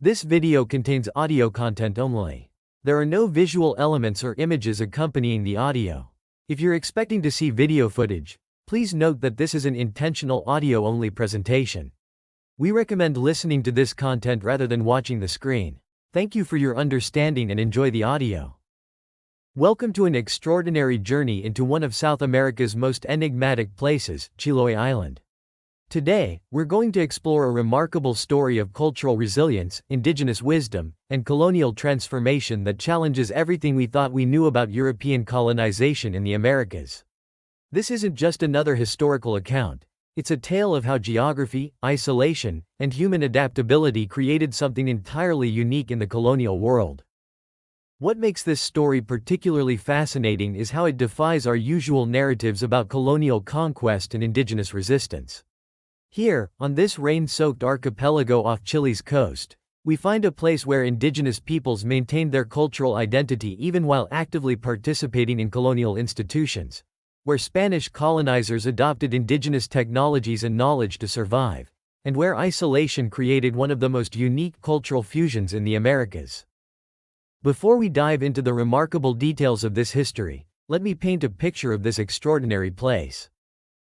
This video contains audio content only. There are no visual elements or images accompanying the audio. If you're expecting to see video footage, please note that this is an intentional audio-only presentation. We recommend listening to this content rather than watching the screen. Thank you for your understanding and enjoy the audio. Welcome to an extraordinary journey into one of South America's most enigmatic places, Chiloé Island. Today, we're going to explore a remarkable story of cultural resilience, indigenous wisdom, and colonial transformation that challenges everything we thought we knew about European colonization in the Americas. This isn't just another historical account. It's a tale of how geography, isolation, and human adaptability created something entirely unique in the colonial world. What makes this story particularly fascinating is how it defies our usual narratives about colonial conquest and indigenous resistance. Here, on this rain-soaked archipelago off Chile's coast, we find a place where indigenous peoples maintained their cultural identity even while actively participating in colonial institutions, where Spanish colonizers adopted indigenous technologies and knowledge to survive, and where isolation created one of the most unique cultural fusions in the Americas. Before we dive into the remarkable details of this history, let me paint a picture of this extraordinary place.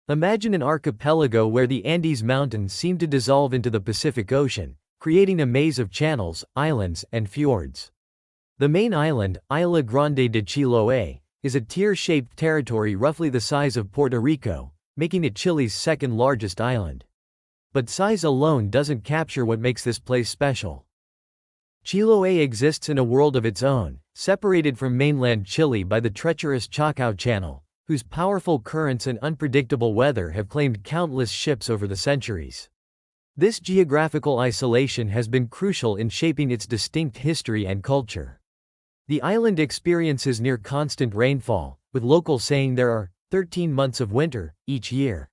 Imagine an archipelago where the Andes Mountains seem to dissolve into the Pacific Ocean, creating a maze of channels, islands, and fjords. The main island, Isla Grande de Chiloé, is a tear-shaped territory roughly the size of Puerto Rico, making it Chile's second largest island. But size alone doesn't capture what makes this place special. Chiloé exists in a world of its own, separated from mainland Chile by the treacherous Chacao Channel, whose powerful currents and unpredictable weather have claimed countless ships over the centuries. This geographical isolation has been crucial in shaping its distinct history and culture. The island experiences near constant rainfall, with locals saying there are 13 months of winter each year.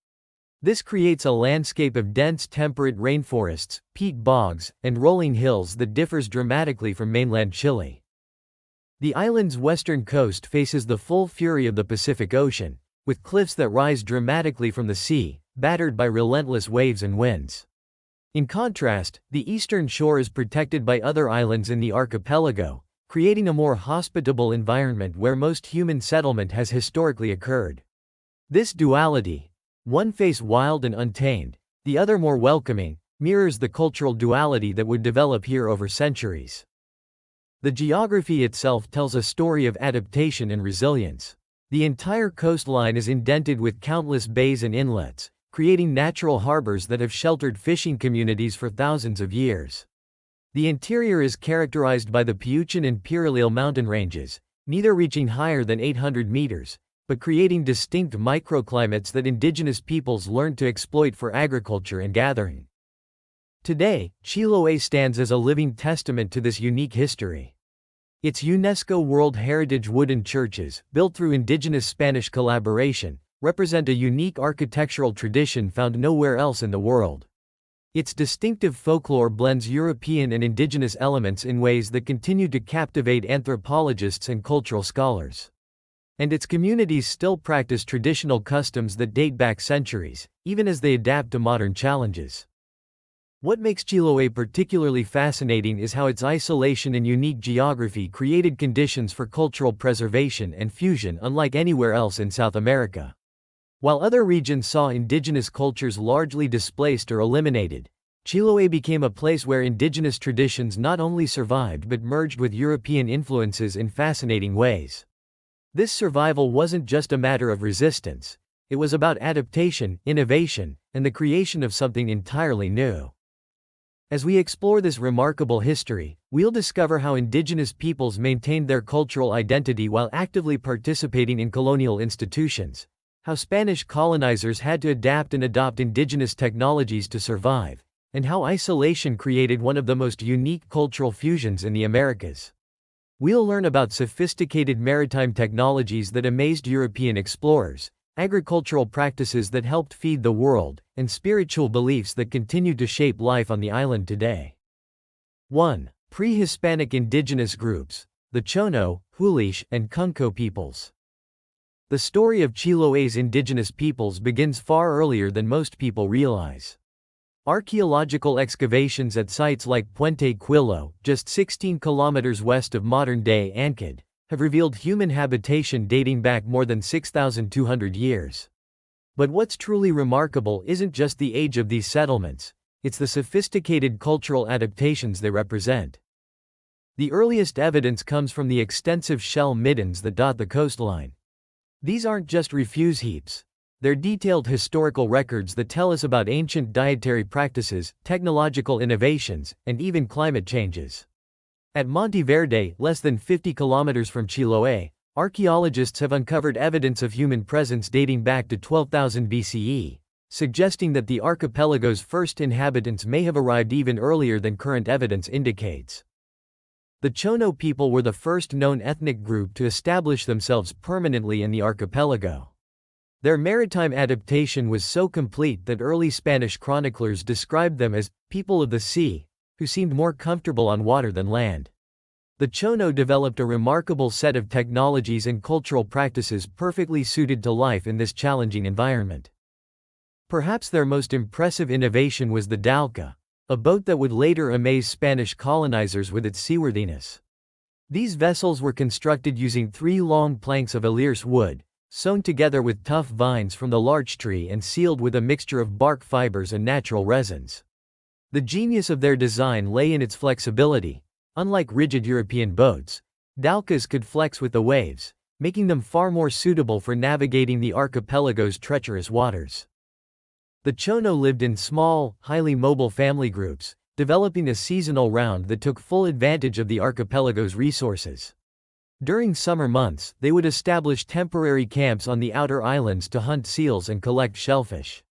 This creates a landscape of dense temperate rainforests, peat bogs, and rolling hills that differs dramatically from mainland Chile. The island's western coast faces the full fury of the Pacific Ocean, with cliffs that rise dramatically from the sea, battered by relentless waves and winds. In contrast, the eastern shore is protected by other islands in the archipelago, creating a more hospitable environment where most human settlement has historically occurred. This duality, one face wild and untamed, the other more welcoming, mirrors the cultural duality that would develop here over centuries. The geography itself tells a story of adaptation and resilience. The entire coastline is indented with countless bays and inlets, creating natural harbors that have sheltered fishing communities for thousands of years. The interior is characterized by the Peuchen and Pirilil mountain ranges, neither reaching higher than 800 meters, but creating distinct microclimates that indigenous peoples learned to exploit for agriculture and gathering. Today, Chiloé stands as a living testament to this unique history. Its UNESCO World Heritage wooden churches, built through indigenous Spanish collaboration, represent a unique architectural tradition found nowhere else in the world. Its distinctive folklore blends European and indigenous elements in ways that continue to captivate anthropologists and cultural scholars. And its communities still practice traditional customs that date back centuries, even as they adapt to modern challenges. What makes Chiloé particularly fascinating is how its isolation and unique geography created conditions for cultural preservation and fusion unlike anywhere else in South America. While other regions saw indigenous cultures largely displaced or eliminated, Chiloé became a place where indigenous traditions not only survived but merged with European influences in fascinating ways. This survival wasn't just a matter of resistance, it was about adaptation, innovation, and the creation of something entirely new. As we explore this remarkable history, we'll discover how indigenous peoples maintained their cultural identity while actively participating in colonial institutions, how Spanish colonizers had to adapt and adopt indigenous technologies to survive, and how isolation created one of the most unique cultural fusions in the Americas. We'll learn about sophisticated maritime technologies that amazed European explorers, agricultural practices that helped feed the world, and spiritual beliefs that continued to shape life on the island today. 1. Pre-Hispanic indigenous groups, the Chono, Huilish, and Kunko peoples. The story of Chiloé's indigenous peoples begins far earlier than most people realize. Archaeological excavations at sites like Puente Quilo, just 16 kilometers west of modern-day Ancud, have revealed human habitation dating back more than 6,200 years. But what's truly remarkable isn't just the age of these settlements, it's the sophisticated cultural adaptations they represent. The earliest evidence comes from the extensive shell middens that dot the coastline. These aren't just refuse heaps. They're detailed historical records that tell us about ancient dietary practices, technological innovations, and even climate changes. At Monte Verde, less than 50 kilometers from Chiloé, archaeologists have uncovered evidence of human presence dating back to 12,000 BCE, suggesting that the archipelago's first inhabitants may have arrived even earlier than current evidence indicates. The Chono people were the first known ethnic group to establish themselves permanently in the archipelago. Their maritime adaptation was so complete that early Spanish chroniclers described them as people of the sea, who seemed more comfortable on water than land. The Chono developed a remarkable set of technologies and cultural practices perfectly suited to life in this challenging environment. Perhaps their most impressive innovation was the dalca, a boat that would later amaze Spanish colonizers with its seaworthiness. These vessels were constructed using 3 long planks of Alirse wood, sewn together with tough vines from the larch tree and sealed with a mixture of bark fibers and natural resins. The genius of their design lay in its flexibility. Unlike rigid European boats, dalcas could flex with the waves, making them far more suitable for navigating the archipelago's treacherous waters. The Chono lived in small, highly mobile family groups, developing a seasonal round that took full advantage of the archipelago's resources. During summer months, they would establish temporary camps on the outer islands to hunt seals and collect shellfish.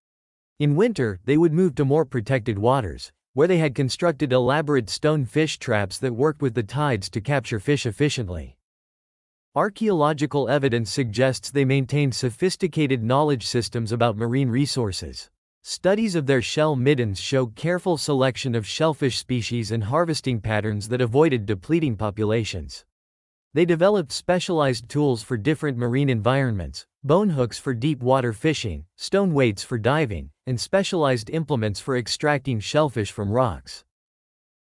In winter, they would move to more protected waters, where they had constructed elaborate stone fish traps that worked with the tides to capture fish efficiently. Archaeological evidence suggests they maintained sophisticated knowledge systems about marine resources. Studies of their shell middens show careful selection of shellfish species and harvesting patterns that avoided depleting populations. They developed specialized tools for different marine environments, bone hooks for deep water fishing, stone weights for diving, and specialized implements for extracting shellfish from rocks.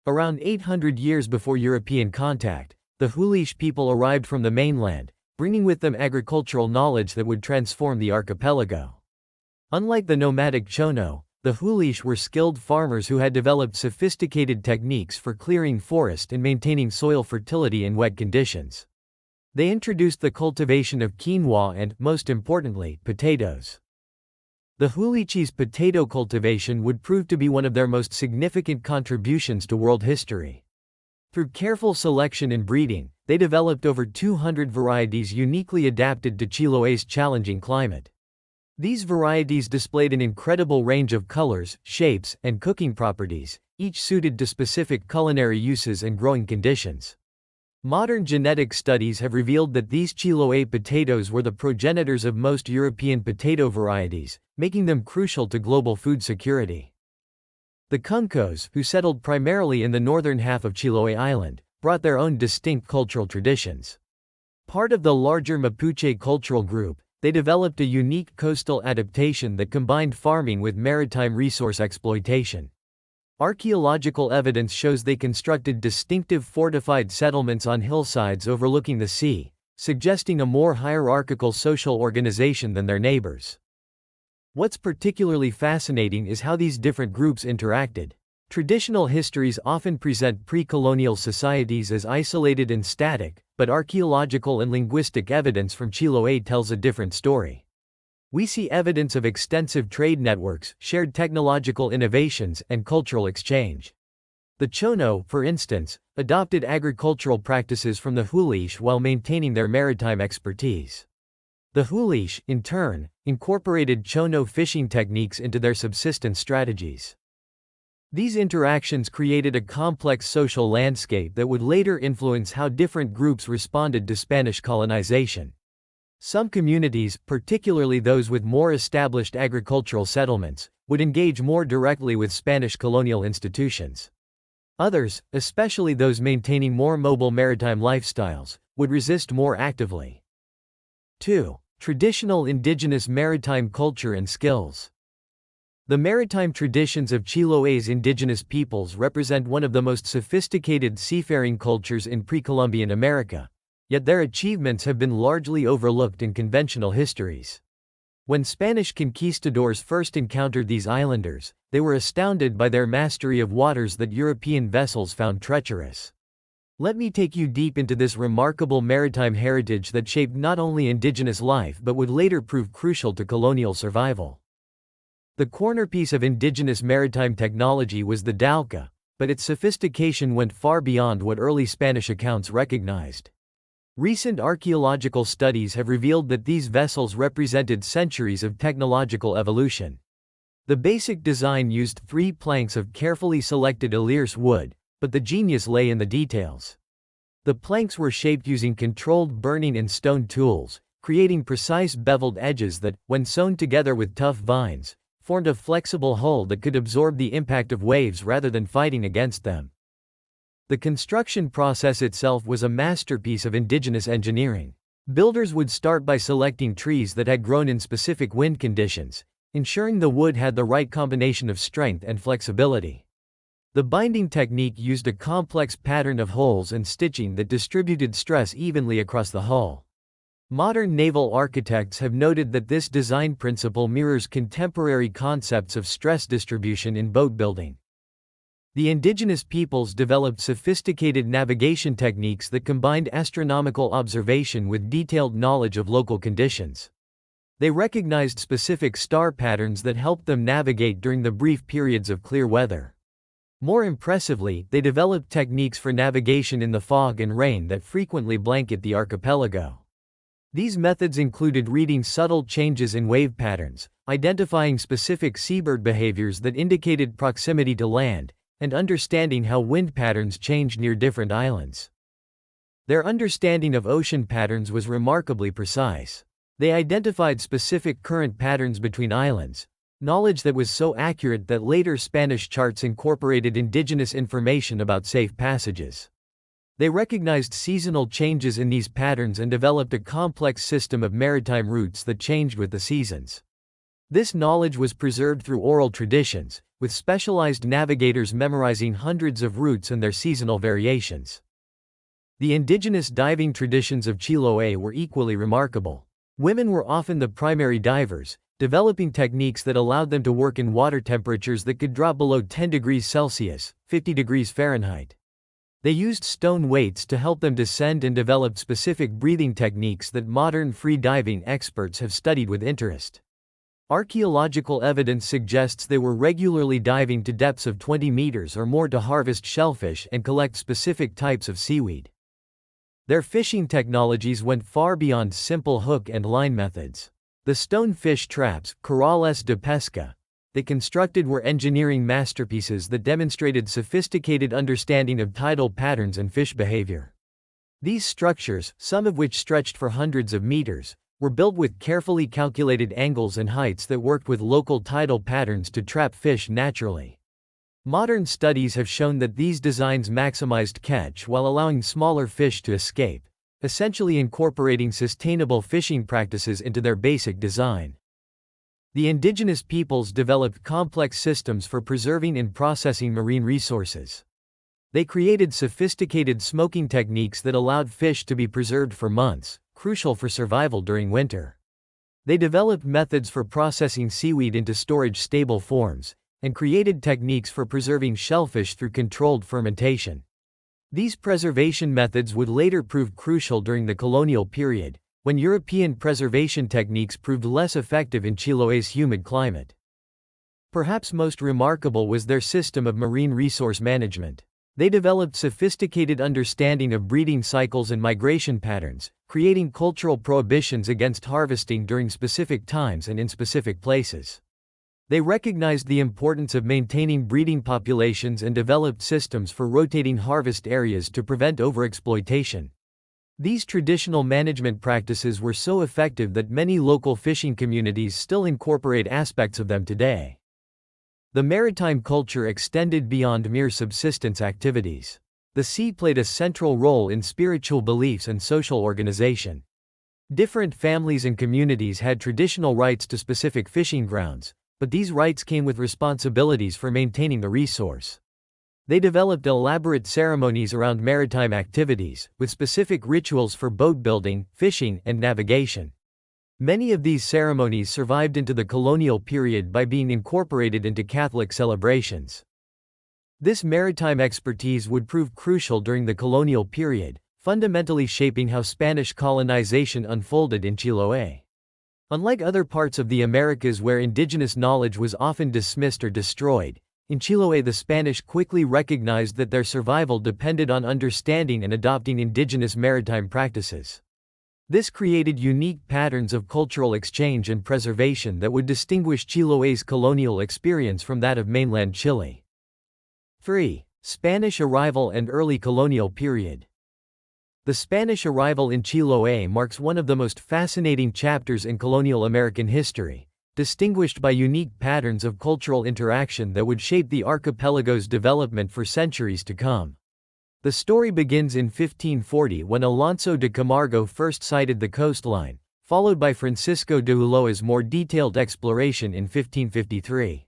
Around 800 years before European contact, the Hulish people arrived from the mainland, bringing with them agricultural knowledge that would transform the archipelago. Unlike the nomadic Chono, the Hulish were skilled farmers who had developed sophisticated techniques for clearing forest and maintaining soil fertility in wet conditions. They introduced the cultivation of quinoa and, most importantly, potatoes. The Hulichis' potato cultivation would prove to be one of their most significant contributions to world history. Through careful selection and breeding, they developed over 200 varieties uniquely adapted to Chiloé's challenging climate. These varieties displayed an incredible range of colors, shapes, and cooking properties, each suited to specific culinary uses and growing conditions. Modern genetic studies have revealed that these Chiloé potatoes were the progenitors of most European potato varieties, making them crucial to global food security. The Cuncos, who settled primarily in the northern half of Chiloé Island, brought their own distinct cultural traditions. Part of the larger Mapuche cultural group, they developed a unique coastal adaptation that combined farming with maritime resource exploitation. Archaeological evidence shows they constructed distinctive fortified settlements on hillsides overlooking the sea, suggesting a more hierarchical social organization than their neighbors. What's particularly fascinating is how these different groups interacted. Traditional histories often present pre-colonial societies as isolated and static, but archaeological and linguistic evidence from Chiloé tells a different story. We see evidence of extensive trade networks, shared technological innovations, and cultural exchange. The Chono, for instance, adopted agricultural practices from the Hulish while maintaining their maritime expertise. The Hulish, in turn, incorporated Chono fishing techniques into their subsistence strategies. These interactions created a complex social landscape that would later influence how different groups responded to Spanish colonization. Some communities, particularly those with more established agricultural settlements, would engage more directly with Spanish colonial institutions. Others, especially those maintaining more mobile maritime lifestyles, would resist more actively. 2. Traditional indigenous maritime culture and skills. The maritime traditions of Chiloé's indigenous peoples represent one of the most sophisticated seafaring cultures in pre-Columbian America, yet their achievements have been largely overlooked in conventional histories. When Spanish conquistadors first encountered these islanders, they were astounded by their mastery of waters that European vessels found treacherous. Let me take you deep into this remarkable maritime heritage that shaped not only indigenous life but would later prove crucial to colonial survival. The cornerpiece of indigenous maritime technology was the dhoulka, but its sophistication went far beyond what early Spanish accounts recognized. Recent archaeological studies have revealed that these vessels represented centuries of technological evolution. The basic design used 3 planks of carefully selected Illyris wood, but the genius lay in the details. The planks were shaped using controlled burning and stone tools, creating precise beveled edges that, when sewn together with tough vines, formed a flexible hull that could absorb the impact of waves rather than fighting against them. The construction process itself was a masterpiece of indigenous engineering. Builders would start by selecting trees that had grown in specific wind conditions, ensuring the wood had the right combination of strength and flexibility. The binding technique used a complex pattern of holes and stitching that distributed stress evenly across the hull. Modern naval architects have noted that this design principle mirrors contemporary concepts of stress distribution in boat building. The indigenous peoples developed sophisticated navigation techniques that combined astronomical observation with detailed knowledge of local conditions. They recognized specific star patterns that helped them navigate during the brief periods of clear weather. More impressively, they developed techniques for navigation in the fog and rain that frequently blanket the archipelago. These methods included reading subtle changes in wave patterns, identifying specific seabird behaviors that indicated proximity to land, and understanding how wind patterns changed near different islands. Their understanding of ocean patterns was remarkably precise. They identified specific current patterns between islands, knowledge that was so accurate that later Spanish charts incorporated indigenous information about safe passages. They recognized seasonal changes in these patterns and developed a complex system of maritime routes that changed with the seasons. This knowledge was preserved through oral traditions, with specialized navigators memorizing hundreds of routes and their seasonal variations. The indigenous diving traditions of Chiloé were equally remarkable. Women were often the primary divers, developing techniques that allowed them to work in water temperatures that could drop below 10 degrees Celsius, 50 degrees Fahrenheit. They used stone weights to help them descend and developed specific breathing techniques that modern free diving experts have studied with interest. Archaeological evidence suggests they were regularly diving to depths of 20 meters or more to harvest shellfish and collect specific types of seaweed. Their fishing technologies went far beyond simple hook and line methods. The stone fish traps, corrales de pesca, they constructed were engineering masterpieces that demonstrated sophisticated understanding of tidal patterns and fish behavior. These structures, some of which stretched for hundreds of meters, were built with carefully calculated angles and heights that worked with local tidal patterns to trap fish naturally. Modern studies have shown that these designs maximized catch while allowing smaller fish to escape, essentially incorporating sustainable fishing practices into their basic design. The indigenous peoples developed complex systems for preserving and processing marine resources. They created sophisticated smoking techniques that allowed fish to be preserved for months, crucial for survival during winter. They developed methods for processing seaweed into storage-stable forms, and created techniques for preserving shellfish through controlled fermentation. These preservation methods would later prove crucial during the colonial period, when European preservation techniques proved less effective in Chiloé's humid climate. Perhaps most remarkable was their system of marine resource management. They developed sophisticated understanding of breeding cycles and migration patterns, creating cultural prohibitions against harvesting during specific times and in specific places. They recognized the importance of maintaining breeding populations and developed systems for rotating harvest areas to prevent overexploitation. These traditional management practices were so effective that many local fishing communities still incorporate aspects of them today. The maritime culture extended beyond mere subsistence activities. The sea played a central role in spiritual beliefs and social organization. Different families and communities had traditional rights to specific fishing grounds, but these rights came with responsibilities for maintaining the resource. They developed elaborate ceremonies around maritime activities, with specific rituals for boat building, fishing, and navigation. Many of these ceremonies survived into the colonial period by being incorporated into Catholic celebrations. This maritime expertise would prove crucial during the colonial period, fundamentally shaping how Spanish colonization unfolded in Chiloé. Unlike other parts of the Americas where indigenous knowledge was often dismissed or destroyed, in Chiloé the Spanish quickly recognized that their survival depended on understanding and adopting indigenous maritime practices. This created unique patterns of cultural exchange and preservation that would distinguish Chiloé's colonial experience from that of mainland Chile. 3. Spanish arrival and early colonial period. The Spanish arrival in Chiloé marks one of the most fascinating chapters in colonial American history, distinguished by unique patterns of cultural interaction that would shape the archipelago's development for centuries to come. The story begins in 1540 when Alonso de Camargo first sighted the coastline, followed by Francisco de Ulloa's more detailed exploration in 1553.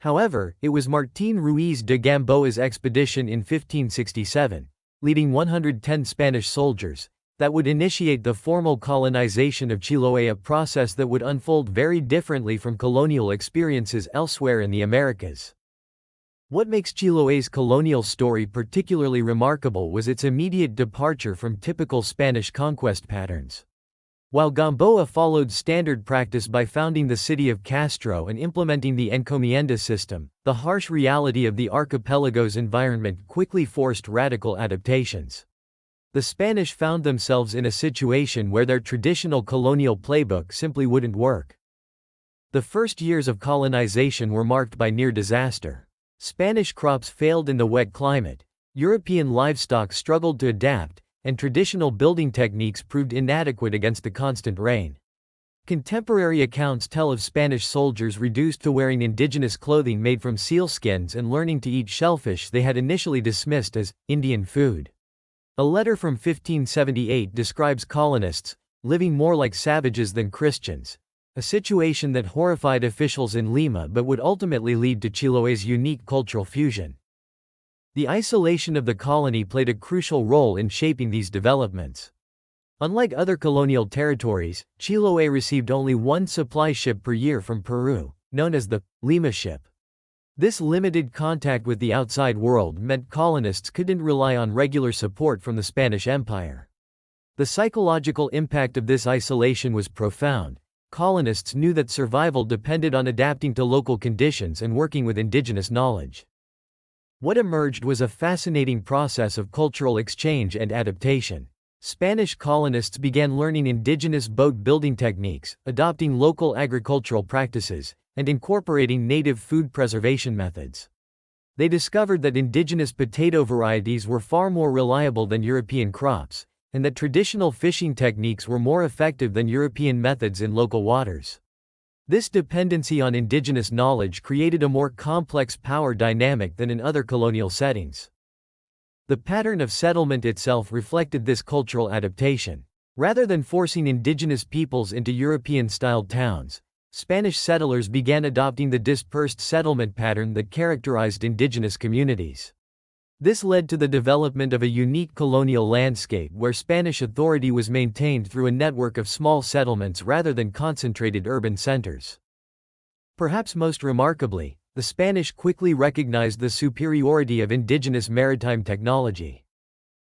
However, it was Martín Ruiz de Gamboa's expedition in 1567, leading 110 Spanish soldiers, that would initiate the formal colonization of Chiloé, a process that would unfold very differently from colonial experiences elsewhere in the Americas. What makes Chiloé's colonial story particularly remarkable was its immediate departure from typical Spanish conquest patterns. While Gamboa followed standard practice by founding the city of Castro and implementing the encomienda system, the harsh reality of the archipelago's environment quickly forced radical adaptations. The Spanish found themselves in a situation where their traditional colonial playbook simply wouldn't work. The first years of colonization were marked by near disaster. Spanish crops failed in the wet climate, European livestock struggled to adapt, and traditional building techniques proved inadequate against the constant rain. Contemporary accounts tell of Spanish soldiers reduced to wearing indigenous clothing made from sealskins and learning to eat shellfish they had initially dismissed as Indian food. A letter from 1578 describes colonists living more like savages than Christians, a situation that horrified officials in Lima but would ultimately lead to Chiloé's unique cultural fusion. The isolation of the colony played a crucial role in shaping these developments. Unlike other colonial territories, Chiloé received only one supply ship per year from Peru, known as the Lima ship. This limited contact with the outside world meant colonists couldn't rely on regular support from the Spanish Empire. The psychological impact of this isolation was profound. Colonists knew that survival depended on adapting to local conditions and working with indigenous knowledge. What emerged was a fascinating process of cultural exchange and adaptation. Spanish colonists began learning indigenous boat-building techniques, adopting local agricultural practices, and incorporating native food preservation methods. They discovered that indigenous potato varieties were far more reliable than European crops, and that traditional fishing techniques were more effective than European methods in local waters. This dependency on indigenous knowledge created a more complex power dynamic than in other colonial settings. The pattern of settlement itself reflected this cultural adaptation. Rather than forcing indigenous peoples into European-styled towns, Spanish settlers began adopting the dispersed settlement pattern that characterized indigenous communities. This led to the development of a unique colonial landscape where Spanish authority was maintained through a network of small settlements rather than concentrated urban centers. Perhaps most remarkably, the Spanish quickly recognized the superiority of indigenous maritime technology.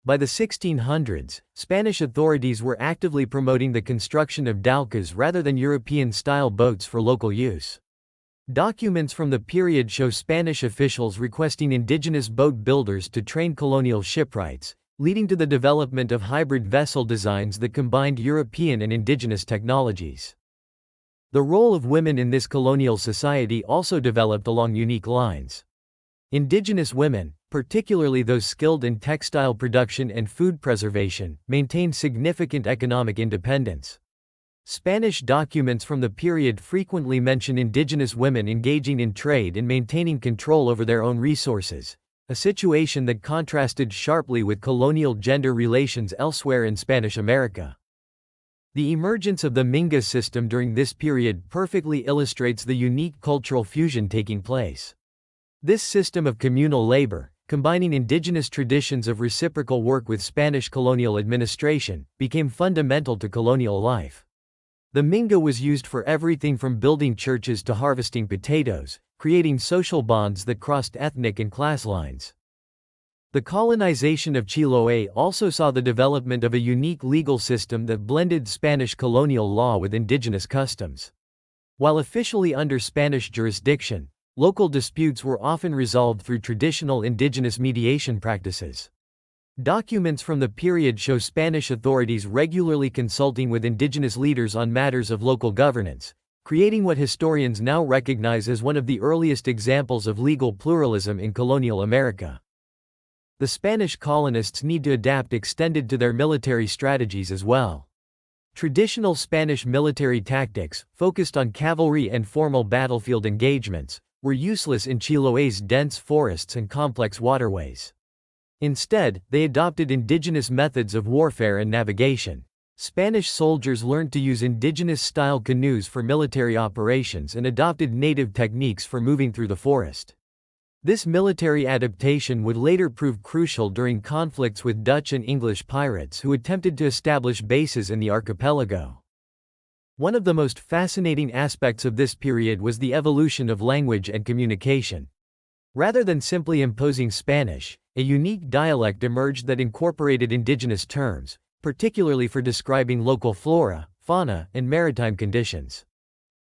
By the 1600s, Spanish authorities were actively promoting the construction of dhoulkas rather than European-style boats for local use. Documents from the period show Spanish officials requesting indigenous boat builders to train colonial shipwrights, leading to the development of hybrid vessel designs that combined European and indigenous technologies. The role of women in this colonial society also developed along unique lines. Indigenous women, particularly those skilled in textile production and food preservation, maintained significant economic independence. Spanish documents from the period frequently mention indigenous women engaging in trade and maintaining control over their own resources, a situation that contrasted sharply with colonial gender relations elsewhere in Spanish America. The emergence of the Minga system during this period perfectly illustrates the unique cultural fusion taking place. This system of communal labor, combining indigenous traditions of reciprocal work with Spanish colonial administration, became fundamental to colonial life. The Minga was used for everything from building churches to harvesting potatoes, creating social bonds that crossed ethnic and class lines. The colonization of Chiloé also saw the development of a unique legal system that blended Spanish colonial law with indigenous customs. While officially under Spanish jurisdiction, local disputes were often resolved through traditional indigenous mediation practices. Documents from the period show Spanish authorities regularly consulting with indigenous leaders on matters of local governance, creating what historians now recognize as one of the earliest examples of legal pluralism in colonial America. The Spanish colonists' need to adapt extended to their military strategies as well. Traditional Spanish military tactics, focused on cavalry and formal battlefield engagements, were useless in Chiloé's dense forests and complex waterways. Instead, they adopted indigenous methods of warfare and navigation. Spanish soldiers learned to use indigenous-style canoes for military operations and adopted native techniques for moving through the forest. This military adaptation would later prove crucial during conflicts with Dutch and English pirates who attempted to establish bases in the archipelago. One of the most fascinating aspects of this period was the evolution of language and communication. Rather than simply imposing Spanish, a unique dialect emerged that incorporated indigenous terms, particularly for describing local flora, fauna, and maritime conditions.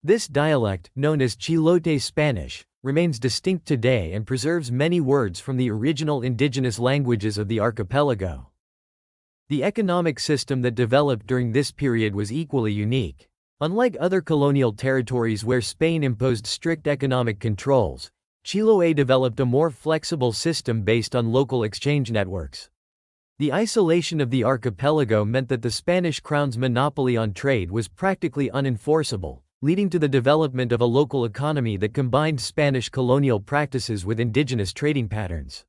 This dialect, known as Chilote Spanish, remains distinct today and preserves many words from the original indigenous languages of the archipelago. The economic system that developed during this period was equally unique. Unlike other colonial territories where Spain imposed strict economic controls, Chiloé developed a more flexible system based on local exchange networks. The isolation of the archipelago meant that the Spanish crown's monopoly on trade was practically unenforceable, leading to the development of a local economy that combined Spanish colonial practices with indigenous trading patterns.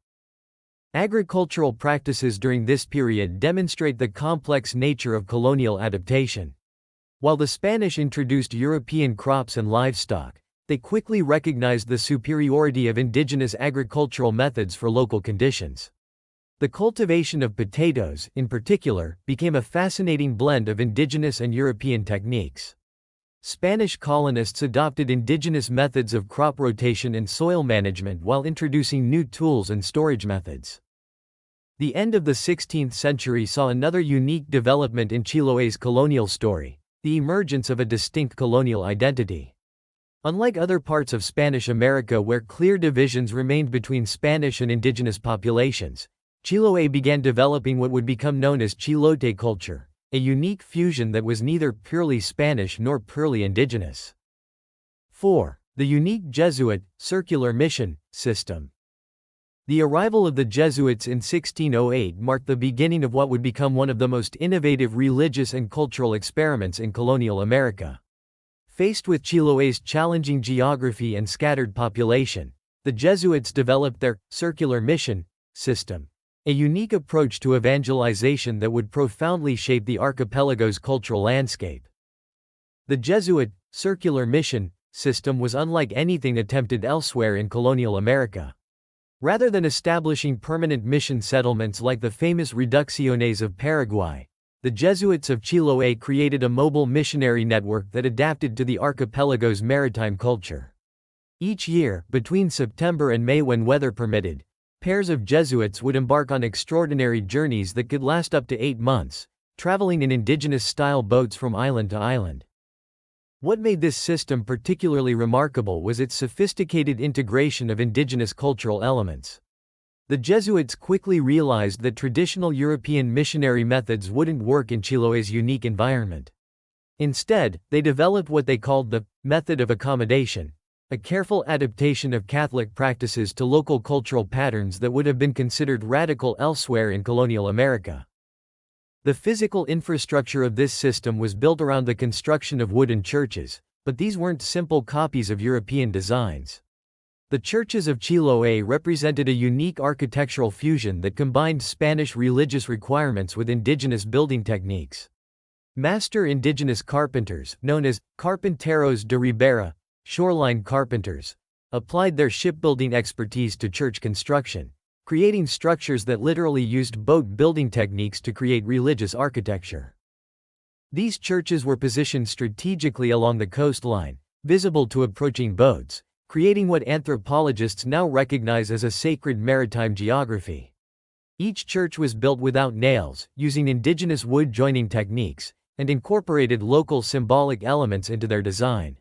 Agricultural practices during this period demonstrate the complex nature of colonial adaptation. While the Spanish introduced European crops and livestock, they quickly recognized the superiority of indigenous agricultural methods for local conditions. The cultivation of potatoes, in particular, became a fascinating blend of indigenous and European techniques. Spanish colonists adopted indigenous methods of crop rotation and soil management while introducing new tools and storage methods. The end of the 16th century saw another unique development in Chiloé's colonial story: the emergence of a distinct colonial identity. Unlike other parts of Spanish America where clear divisions remained between Spanish and indigenous populations, Chiloé began developing what would become known as Chilote culture, a unique fusion that was neither purely Spanish nor purely indigenous. 4. The unique Jesuit, circular mission, system. The arrival of the Jesuits in 1608 marked the beginning of what would become one of the most innovative religious and cultural experiments in colonial America. Faced with Chiloé's challenging geography and scattered population, the Jesuits developed their circular mission system, a unique approach to evangelization that would profoundly shape the archipelago's cultural landscape. The Jesuit circular mission system was unlike anything attempted elsewhere in colonial America. Rather than establishing permanent mission settlements like the famous Reducciones of Paraguay, the Jesuits of Chiloé created a mobile missionary network that adapted to the archipelago's maritime culture. Each year, between September and May when weather permitted, pairs of Jesuits would embark on extraordinary journeys that could last up to 8 months, traveling in indigenous-style boats from island to island. What made this system particularly remarkable was its sophisticated integration of indigenous cultural elements. The Jesuits quickly realized that traditional European missionary methods wouldn't work in Chiloé's unique environment. Instead, they developed what they called the method of accommodation, a careful adaptation of Catholic practices to local cultural patterns that would have been considered radical elsewhere in colonial America. The physical infrastructure of this system was built around the construction of wooden churches, but these weren't simple copies of European designs. The churches of Chiloé represented a unique architectural fusion that combined Spanish religious requirements with indigenous building techniques. Master indigenous carpenters, known as carpinteros de ribera, shoreline carpenters, applied their shipbuilding expertise to church construction, creating structures that literally used boat-building techniques to create religious architecture. These churches were positioned strategically along the coastline, visible to approaching boats, creating what anthropologists now recognize as a sacred maritime geography. Each church was built without nails, using indigenous wood joining techniques, and incorporated local symbolic elements into their design.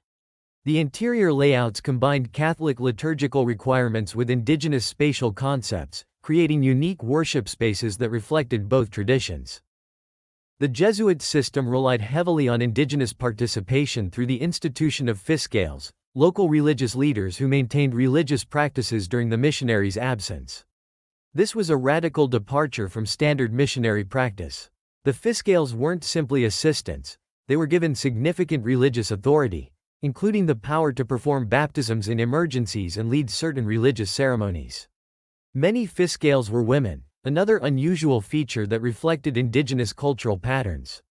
The interior layouts combined Catholic liturgical requirements with indigenous spatial concepts, creating unique worship spaces that reflected both traditions. The Jesuit system relied heavily on indigenous participation through the institution of fiscales, local religious leaders who maintained religious practices during the missionaries' absence. This was a radical departure from standard missionary practice. The fiscales weren't simply assistants, they were given significant religious authority, including the power to perform baptisms in emergencies and lead certain religious ceremonies. Many fiscales were women, another unusual feature that reflected indigenous cultural patterns.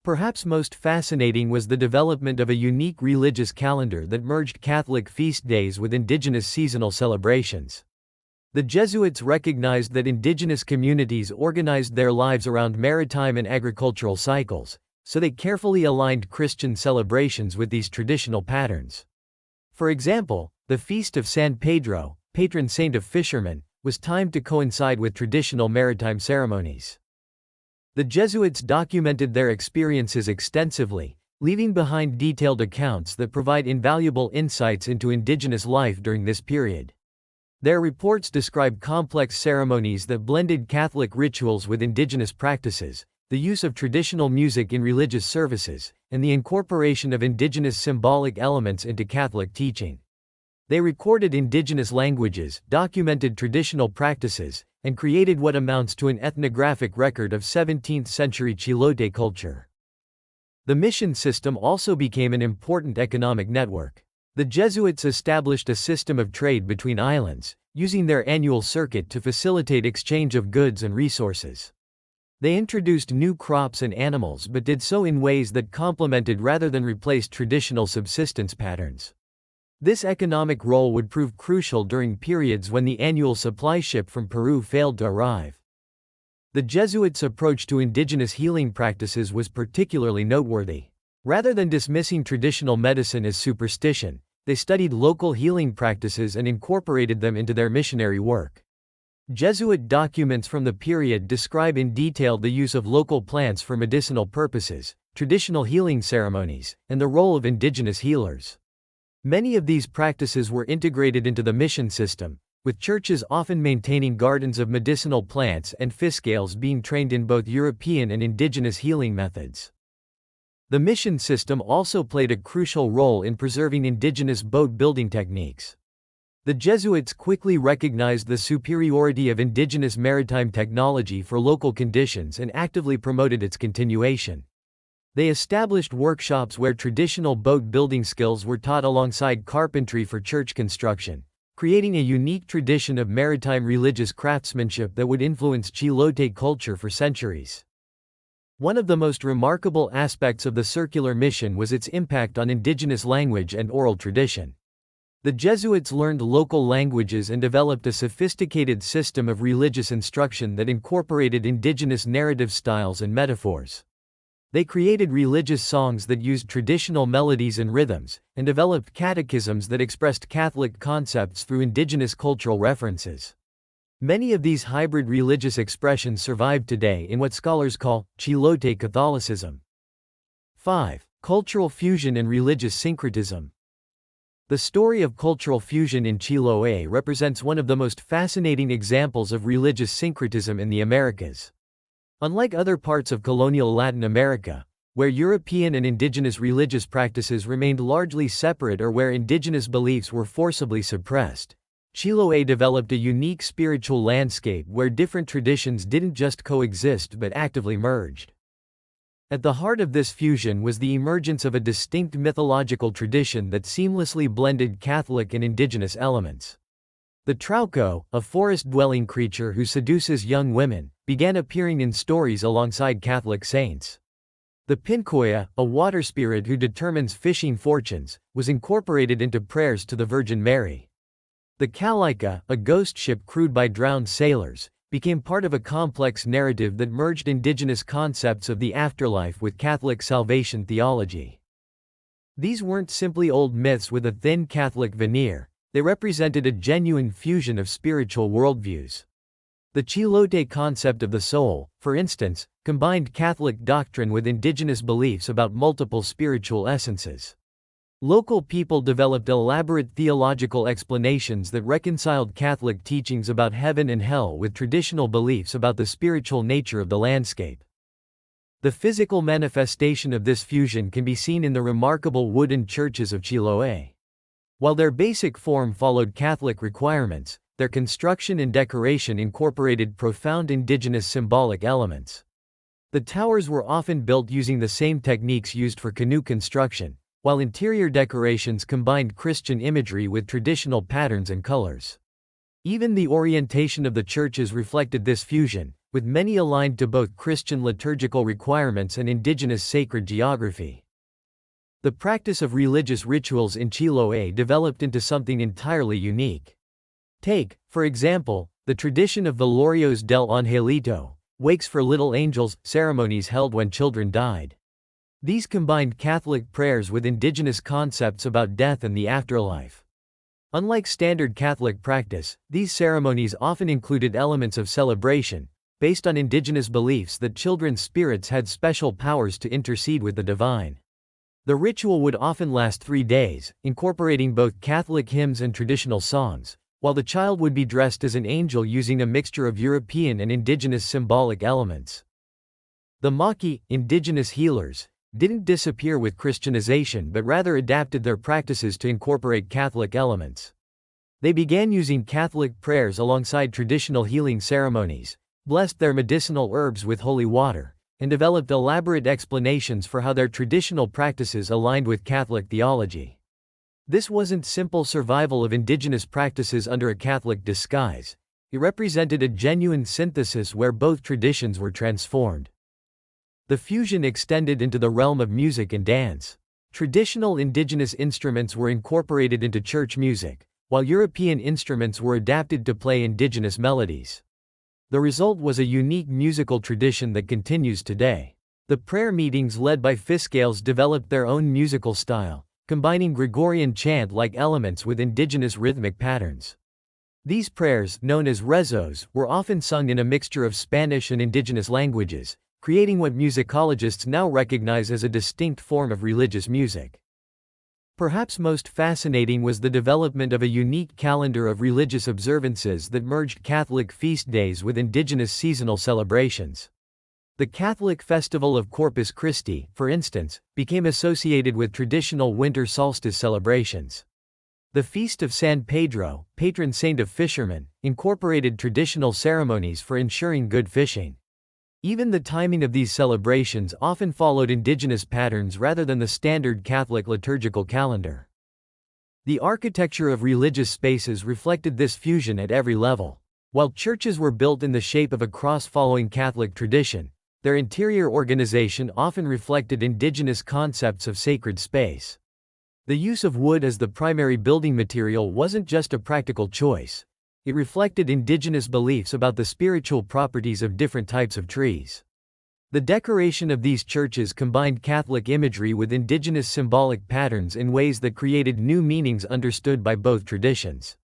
Perhaps most fascinating was the development of a unique religious calendar that merged Catholic feast days with indigenous seasonal celebrations. The Jesuits recognized that indigenous communities organized their lives around maritime and agricultural cycles, so they carefully aligned Christian celebrations with these traditional patterns. For example, the Feast of San Pedro, patron saint of fishermen, was timed to coincide with traditional maritime ceremonies. The Jesuits documented their experiences extensively, leaving behind detailed accounts that provide invaluable insights into indigenous life during this period. Their reports describe complex ceremonies that blended Catholic rituals with indigenous practices, the use of traditional music in religious services, and the incorporation of indigenous symbolic elements into Catholic teaching. They recorded indigenous languages, documented traditional practices, and created what amounts to an ethnographic record of 17th-century Chilote culture. The mission system also became an important economic network. The Jesuits established a system of trade between islands, using their annual circuit to facilitate exchange of goods and resources. They introduced new crops and animals but did so in ways that complemented rather than replaced traditional subsistence patterns. This economic role would prove crucial during periods when the annual supply ship from Peru failed to arrive. The Jesuits' approach to indigenous healing practices was particularly noteworthy. Rather than dismissing traditional medicine as superstition, they studied local healing practices and incorporated them into their missionary work. Jesuit documents from the period describe in detail the use of local plants for medicinal purposes, traditional healing ceremonies, and the role of indigenous healers. Many of these practices were integrated into the mission system, with churches often maintaining gardens of medicinal plants and fiscales being trained in both European and indigenous healing methods. The mission system also played a crucial role in preserving indigenous boat-building techniques. The Jesuits quickly recognized the superiority of indigenous maritime technology for local conditions and actively promoted its continuation. They established workshops where traditional boat-building skills were taught alongside carpentry for church construction, creating a unique tradition of maritime religious craftsmanship that would influence Chilote culture for centuries. One of the most remarkable aspects of the circular mission was its impact on indigenous language and oral tradition. The Jesuits learned local languages and developed a sophisticated system of religious instruction that incorporated indigenous narrative styles and metaphors. They created religious songs that used traditional melodies and rhythms, and developed catechisms that expressed Catholic concepts through indigenous cultural references. Many of these hybrid religious expressions survive today in what scholars call Chilote Catholicism. 5. Cultural fusion and religious syncretism. The story of cultural fusion in Chiloé represents one of the most fascinating examples of religious syncretism in the Americas. Unlike other parts of colonial Latin America, where European and indigenous religious practices remained largely separate or where indigenous beliefs were forcibly suppressed, Chiloé developed a unique spiritual landscape where different traditions didn't just coexist but actively merged. At the heart of this fusion was the emergence of a distinct mythological tradition that seamlessly blended Catholic and indigenous elements. The Trauco, a forest-dwelling creature who seduces young women, began appearing in stories alongside Catholic saints. The pincoya, a water spirit who determines fishing fortunes, was incorporated into prayers to the Virgin Mary. The Calaika, a ghost ship crewed by drowned sailors, became part of a complex narrative that merged indigenous concepts of the afterlife with Catholic salvation theology. These weren't simply old myths with a thin Catholic veneer, they represented a genuine fusion of spiritual worldviews. The Chilote concept of the soul, for instance, combined Catholic doctrine with indigenous beliefs about multiple spiritual essences. Local people developed elaborate theological explanations that reconciled Catholic teachings about heaven and hell with traditional beliefs about the spiritual nature of the landscape. The physical manifestation of this fusion can be seen in the remarkable wooden churches of Chiloé. While their basic form followed Catholic requirements, their construction and decoration incorporated profound indigenous symbolic elements. The towers were often built using the same techniques used for canoe construction, while interior decorations combined Christian imagery with traditional patterns and colors. Even the orientation of the churches reflected this fusion, with many aligned to both Christian liturgical requirements and indigenous sacred geography. The practice of religious rituals in Chiloé developed into something entirely unique. Take, for example, the tradition of Velorios del Angelito, wakes for little angels, ceremonies held when children died. These combined Catholic prayers with indigenous concepts about death and the afterlife. Unlike standard Catholic practice, these ceremonies often included elements of celebration, based on indigenous beliefs that children's spirits had special powers to intercede with the divine. The ritual would often last 3 days, incorporating both Catholic hymns and traditional songs, while the child would be dressed as an angel using a mixture of European and indigenous symbolic elements. The Maki, indigenous healers, didn't disappear with Christianization but rather adapted their practices to incorporate Catholic elements. They began using Catholic prayers alongside traditional healing ceremonies, blessed their medicinal herbs with holy water, and developed elaborate explanations for how their traditional practices aligned with Catholic theology. This wasn't simple survival of indigenous practices under a Catholic disguise. It represented a genuine synthesis where both traditions were transformed. The fusion extended into the realm of music and dance. Traditional indigenous instruments were incorporated into church music, while European instruments were adapted to play indigenous melodies. The result was a unique musical tradition that continues today. The prayer meetings led by fiscales developed their own musical style, combining Gregorian chant-like elements with indigenous rhythmic patterns. These prayers, known as rezos, were often sung in a mixture of Spanish and indigenous languages, creating what musicologists now recognize as a distinct form of religious music. Perhaps most fascinating was the development of a unique calendar of religious observances that merged Catholic feast days with indigenous seasonal celebrations. The Catholic festival of Corpus Christi, for instance, became associated with traditional winter solstice celebrations. The Feast of San Pedro, patron saint of fishermen, incorporated traditional ceremonies for ensuring good fishing. Even the timing of these celebrations often followed indigenous patterns rather than the standard Catholic liturgical calendar. The architecture of religious spaces reflected this fusion at every level. While churches were built in the shape of a cross-following Catholic tradition, their interior organization often reflected indigenous concepts of sacred space. The use of wood as the primary building material wasn't just a practical choice. It reflected indigenous beliefs about the spiritual properties of different types of trees. The decoration of these churches combined Catholic imagery with indigenous symbolic patterns in ways that created new meanings understood by both traditions.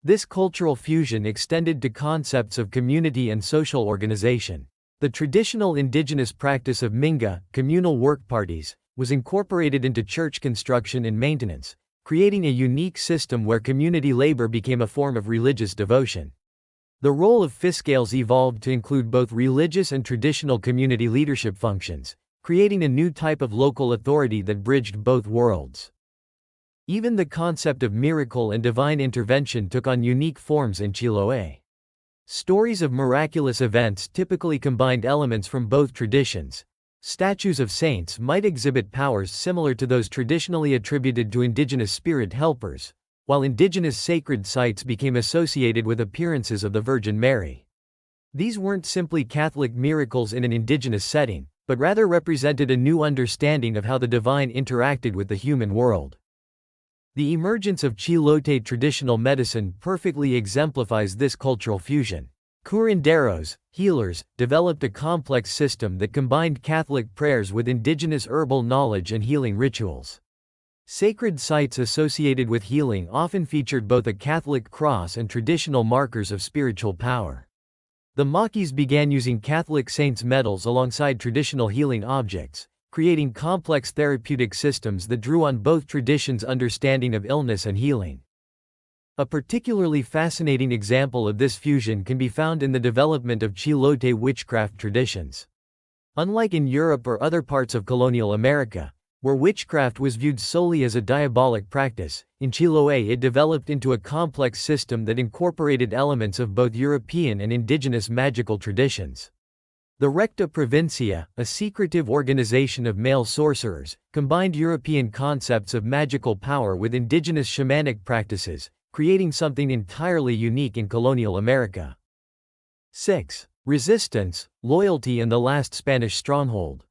This cultural fusion extended to concepts of community and social organization. The traditional indigenous practice of minga, communal work parties, was incorporated into church construction and maintenance, creating a unique system where community labor became a form of religious devotion. The role of fiscales evolved to include both religious and traditional community leadership functions, creating a new type of local authority that bridged both worlds. Even the concept of miracle and divine intervention took on unique forms in Chiloé. Stories of miraculous events typically combined elements from both traditions. Statues of saints might exhibit powers similar to those traditionally attributed to indigenous spirit helpers, while indigenous sacred sites became associated with appearances of the Virgin Mary. These weren't simply Catholic miracles in an indigenous setting, but rather represented a new understanding of how the divine interacted with the human world. The emergence of Chilote traditional medicine perfectly exemplifies this cultural fusion. Curanderos, healers, developed a complex system that combined Catholic prayers with indigenous herbal knowledge and healing rituals. Sacred sites associated with healing often featured both a Catholic cross and traditional markers of spiritual power. The Maquis began using Catholic saints' medals alongside traditional healing objects, creating complex therapeutic systems that drew on both traditions' understanding of illness and healing. A particularly fascinating example of this fusion can be found in the development of Chilote witchcraft traditions. Unlike in Europe or other parts of colonial America, where witchcraft was viewed solely as a diabolic practice, in Chiloé it developed into a complex system that incorporated elements of both European and indigenous magical traditions. The Recta Provincia, a secretive organization of male sorcerers, combined European concepts of magical power with indigenous shamanic practices, creating something entirely unique in colonial America. 6. Resistance, loyalty and the last Spanish stronghold.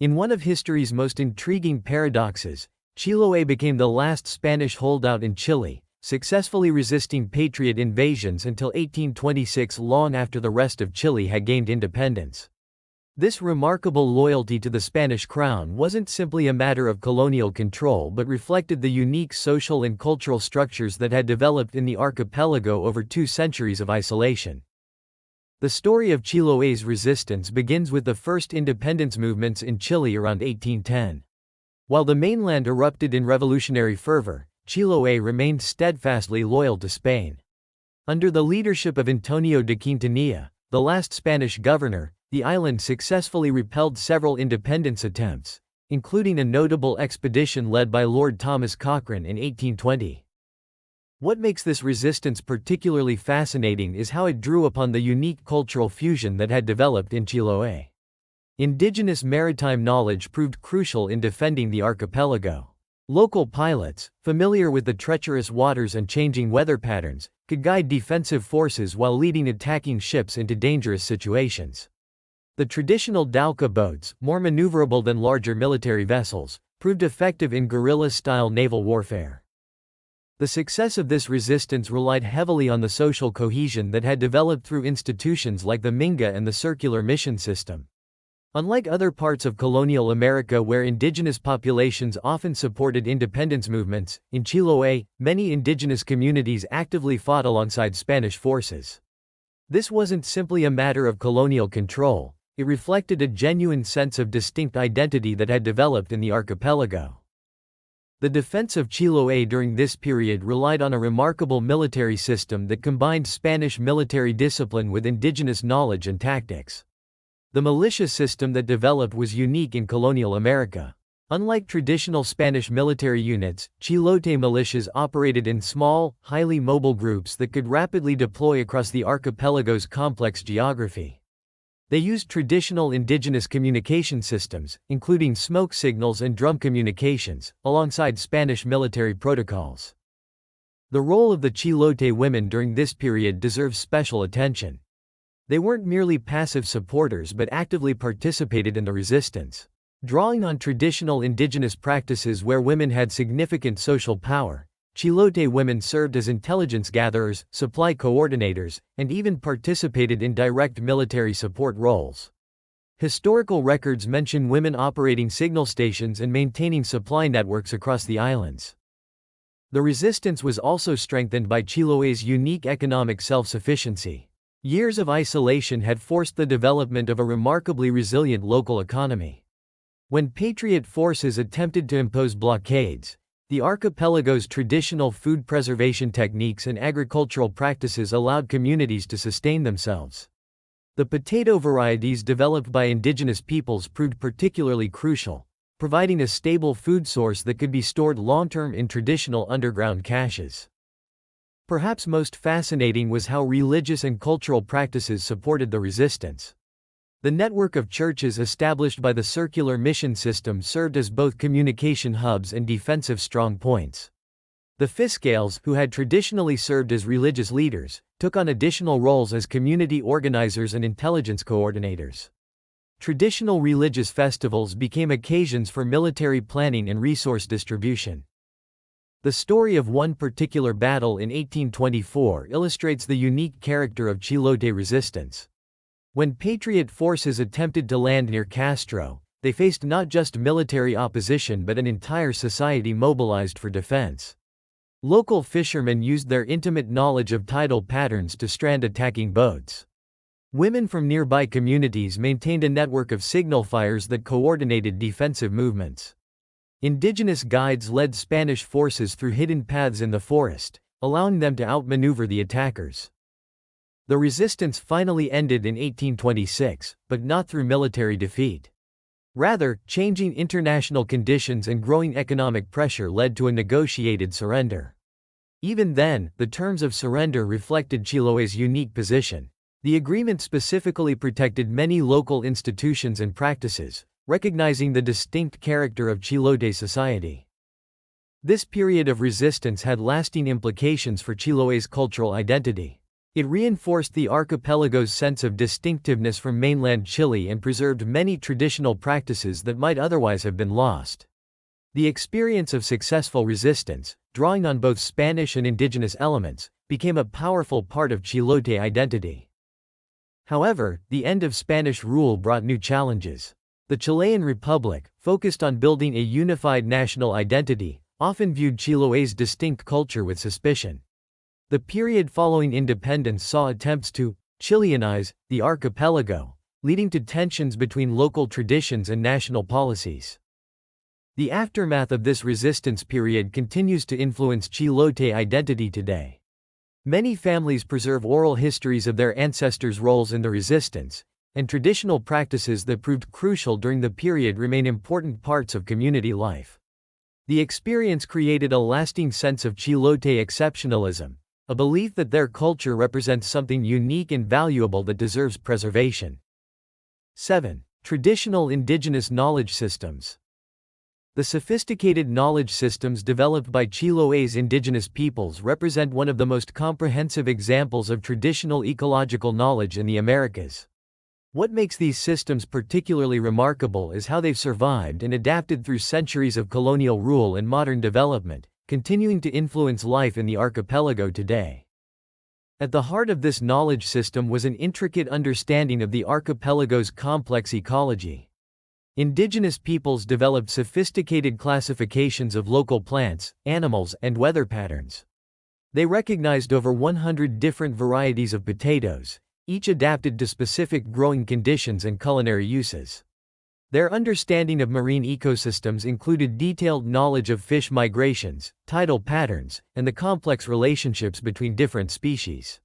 In one of history's most intriguing paradoxes, Chiloé became the last Spanish holdout in Chile, successfully resisting Patriot invasions until 1826, long after the rest of Chile had gained independence. This remarkable loyalty to the Spanish crown wasn't simply a matter of colonial control but reflected the unique social and cultural structures that had developed in the archipelago over 2 centuries of isolation. The story of Chiloé's resistance begins with the first independence movements in Chile around 1810. While the mainland erupted in revolutionary fervor, Chiloé remained steadfastly loyal to Spain. Under the leadership of Antonio de Quintanilla, the last Spanish governor, the island successfully repelled several independence attempts, including a notable expedition led by Lord Thomas Cochrane in 1820. What makes this resistance particularly fascinating is how it drew upon the unique cultural fusion that had developed in Chiloé. Indigenous maritime knowledge proved crucial in defending the archipelago. Local pilots, familiar with the treacherous waters and changing weather patterns, could guide defensive forces while leading attacking ships into dangerous situations. The traditional Dauca boats, more maneuverable than larger military vessels, proved effective in guerrilla-style naval warfare. The success of this resistance relied heavily on the social cohesion that had developed through institutions like the Minga and the circular mission system. Unlike other parts of colonial America where indigenous populations often supported independence movements, in Chiloé, many indigenous communities actively fought alongside Spanish forces. This wasn't simply a matter of colonial control, it reflected a genuine sense of distinct identity that had developed in the archipelago. The defense of Chiloé during this period relied on a remarkable military system that combined Spanish military discipline with indigenous knowledge and tactics. The militia system that developed was unique in colonial America. Unlike traditional Spanish military units, Chilote militias operated in small, highly mobile groups that could rapidly deploy across the archipelago's complex geography. They used traditional indigenous communication systems, including smoke signals and drum communications, alongside Spanish military protocols. The role of the Chilote women during this period deserves special attention. They weren't merely passive supporters but actively participated in the resistance. Drawing on traditional indigenous practices where women had significant social power, Chilote women served as intelligence gatherers, supply coordinators, and even participated in direct military support roles. Historical records mention women operating signal stations and maintaining supply networks across the islands. The resistance was also strengthened by Chiloé's unique economic self-sufficiency. Years of isolation had forced the development of a remarkably resilient local economy. When Patriot forces attempted to impose blockades, the archipelago's traditional food preservation techniques and agricultural practices allowed communities to sustain themselves. The potato varieties developed by indigenous peoples proved particularly crucial, providing a stable food source that could be stored long-term in traditional underground caches. Perhaps most fascinating was how religious and cultural practices supported the resistance. The network of churches established by the circular mission system served as both communication hubs and defensive strong points. The fiscales, who had traditionally served as religious leaders, took on additional roles as community organizers and intelligence coordinators. Traditional religious festivals became occasions for military planning and resource distribution. The story of one particular battle in 1824 illustrates the unique character of Chilote resistance. When Patriot forces attempted to land near Castro, they faced not just military opposition but an entire society mobilized for defense. Local fishermen used their intimate knowledge of tidal patterns to strand attacking boats. Women from nearby communities maintained a network of signal fires that coordinated defensive movements. Indigenous guides led Spanish forces through hidden paths in the forest, allowing them to outmaneuver the attackers. The resistance finally ended in 1826, but not through military defeat. Rather, changing international conditions and growing economic pressure led to a negotiated surrender. Even then, the terms of surrender reflected Chiloé's unique position. The agreement specifically protected many local institutions and practices, recognizing the distinct character of Chilote society. This period of resistance had lasting implications for Chiloé's cultural identity. It reinforced the archipelago's sense of distinctiveness from mainland Chile and preserved many traditional practices that might otherwise have been lost. The experience of successful resistance, drawing on both Spanish and indigenous elements, became a powerful part of Chilote identity. However, the end of Spanish rule brought new challenges. The Chilean Republic, focused on building a unified national identity, often viewed Chiloé's distinct culture with suspicion. The period following independence saw attempts to Chileanize the archipelago, leading to tensions between local traditions and national policies. The aftermath of this resistance period continues to influence Chilote identity today. Many families preserve oral histories of their ancestors' roles in the resistance, and traditional practices that proved crucial during the period remain important parts of community life. The experience created a lasting sense of Chilote exceptionalism, a belief that their culture represents something unique and valuable that deserves preservation. 7. Traditional indigenous knowledge systems. The sophisticated knowledge systems developed by Chiloé's indigenous peoples represent one of the most comprehensive examples of traditional ecological knowledge in the Americas. What makes these systems particularly remarkable is how they've survived and adapted through centuries of colonial rule and modern development, continuing to influence life in the archipelago today. At the heart of this knowledge system was an intricate understanding of the archipelago's complex ecology. Indigenous peoples developed sophisticated classifications of local plants, animals, and weather patterns. They recognized over 100 different varieties of potatoes, each adapted to specific growing conditions and culinary uses. Their understanding of marine ecosystems included detailed knowledge of fish migrations, tidal patterns, and the complex relationships between different species.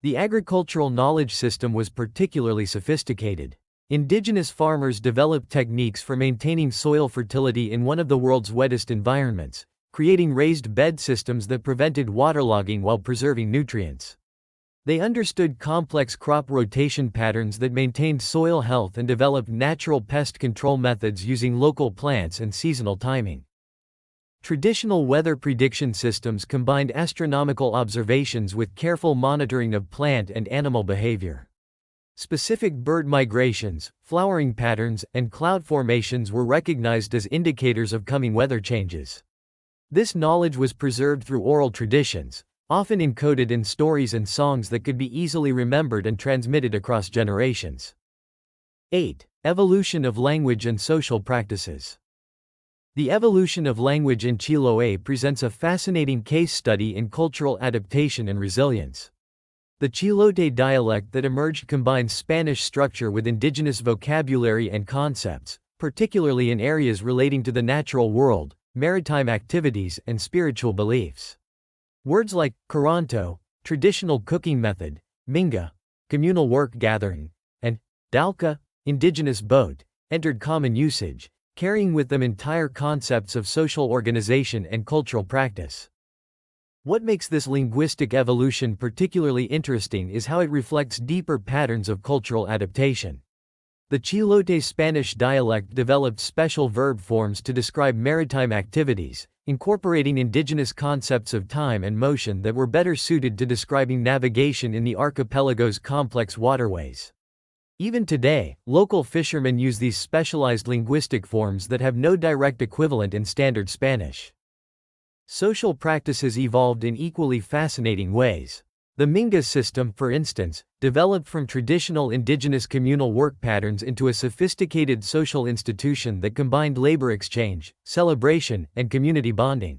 The agricultural knowledge system was particularly sophisticated. Indigenous farmers developed techniques for maintaining soil fertility in one of the world's wettest environments, creating raised bed systems that prevented waterlogging while preserving nutrients. They understood complex crop rotation patterns that maintained soil health and developed natural pest control methods using local plants and seasonal timing. Traditional weather prediction systems combined astronomical observations with careful monitoring of plant and animal behavior. Specific bird migrations, flowering patterns, and cloud formations were recognized as indicators of coming weather changes. This knowledge was preserved through oral traditions, often encoded in stories and songs that could be easily remembered and transmitted across generations. 8. Evolution of language and social practices. The evolution of language in Chiloé presents a fascinating case study in cultural adaptation and resilience. The Chilote dialect that emerged combines Spanish structure with indigenous vocabulary and concepts, particularly in areas relating to the natural world, maritime activities, and spiritual beliefs. Words like Curanto, traditional cooking method, Minga, communal work gathering, and Dalca, indigenous boat, entered common usage, carrying with them entire concepts of social organization and cultural practice. What makes this linguistic evolution particularly interesting is how it reflects deeper patterns of cultural adaptation. The Chilote Spanish dialect developed special verb forms to describe maritime activities, incorporating indigenous concepts of time and motion that were better suited to describing navigation in the archipelago's complex waterways. Even today, local fishermen use these specialized linguistic forms that have no direct equivalent in standard Spanish. Social practices evolved in equally fascinating ways. The Minga system, for instance, developed from traditional indigenous communal work patterns into a sophisticated social institution that combined labor exchange, celebration, and community bonding.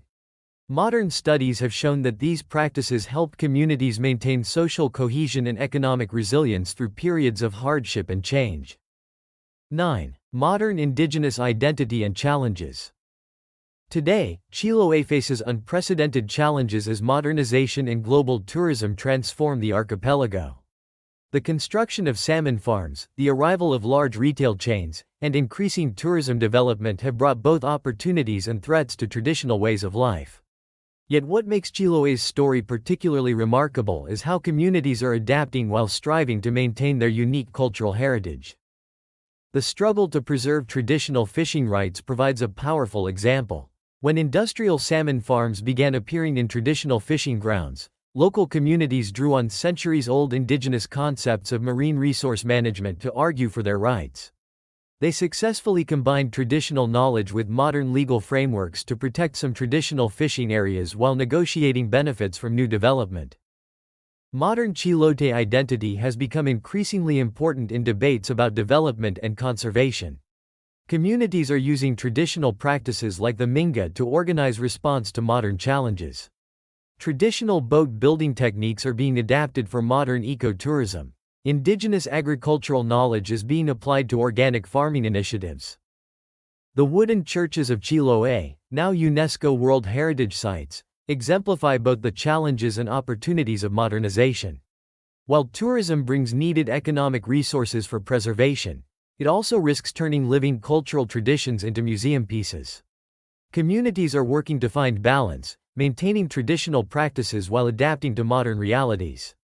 Modern studies have shown that these practices help communities maintain social cohesion and economic resilience through periods of hardship and change. 9. Modern indigenous identity and challenges. Today, Chiloé faces unprecedented challenges as modernization and global tourism transform the archipelago. The construction of salmon farms, the arrival of large retail chains, and increasing tourism development have brought both opportunities and threats to traditional ways of life. Yet what makes Chiloé's story particularly remarkable is how communities are adapting while striving to maintain their unique cultural heritage. The struggle to preserve traditional fishing rights provides a powerful example. When industrial salmon farms began appearing in traditional fishing grounds, local communities drew on centuries-old indigenous concepts of marine resource management to argue for their rights. They successfully combined traditional knowledge with modern legal frameworks to protect some traditional fishing areas while negotiating benefits from new development. Modern Chilote identity has become increasingly important in debates about development and conservation. Communities are using traditional practices like the Minga to organize response to modern challenges. Traditional boat building techniques are being adapted for modern ecotourism. Indigenous agricultural knowledge is being applied to organic farming initiatives. The wooden churches of Chiloé, now UNESCO World Heritage Sites, exemplify both the challenges and opportunities of modernization. While tourism brings needed economic resources for preservation, it also risks turning living cultural traditions into museum pieces. Communities are working to find balance, maintaining traditional practices while adapting to modern realities.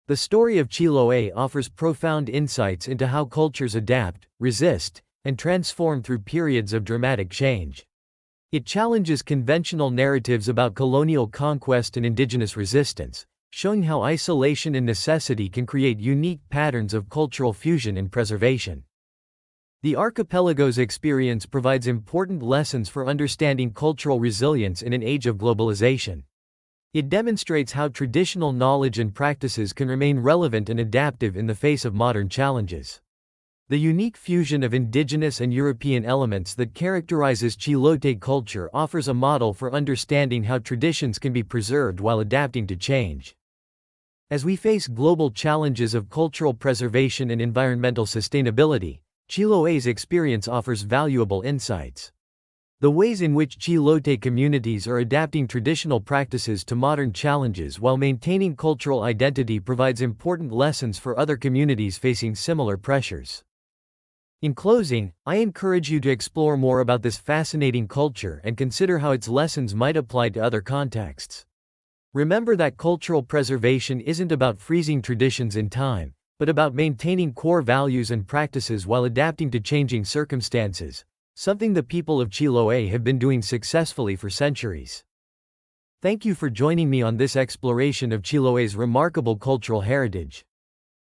The story of Chiloé offers profound insights into how cultures adapt, resist, and transform through periods of dramatic change. It challenges conventional narratives about colonial conquest and indigenous resistance, showing how isolation and necessity can create unique patterns of cultural fusion and preservation. The archipelago's experience provides important lessons for understanding cultural resilience in an age of globalization. It demonstrates how traditional knowledge and practices can remain relevant and adaptive in the face of modern challenges. The unique fusion of indigenous and European elements that characterizes Chilote culture offers a model for understanding how traditions can be preserved while adapting to change. As we face global challenges of cultural preservation and environmental sustainability, Chiloé's experience offers valuable insights. The ways in which Chilote communities are adapting traditional practices to modern challenges while maintaining cultural identity provides important lessons for other communities facing similar pressures. In closing, I encourage you to explore more about this fascinating culture and consider how its lessons might apply to other contexts. Remember that cultural preservation isn't about freezing traditions in time, but about maintaining core values and practices while adapting to changing circumstances, something the people of Chiloé have been doing successfully for centuries. Thank you for joining me on this exploration of Chiloé's remarkable cultural heritage.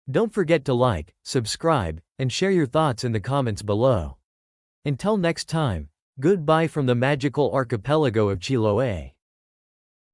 Don't forget to like, subscribe, and share your thoughts in the comments below. Until next time, goodbye from the magical archipelago of Chiloé.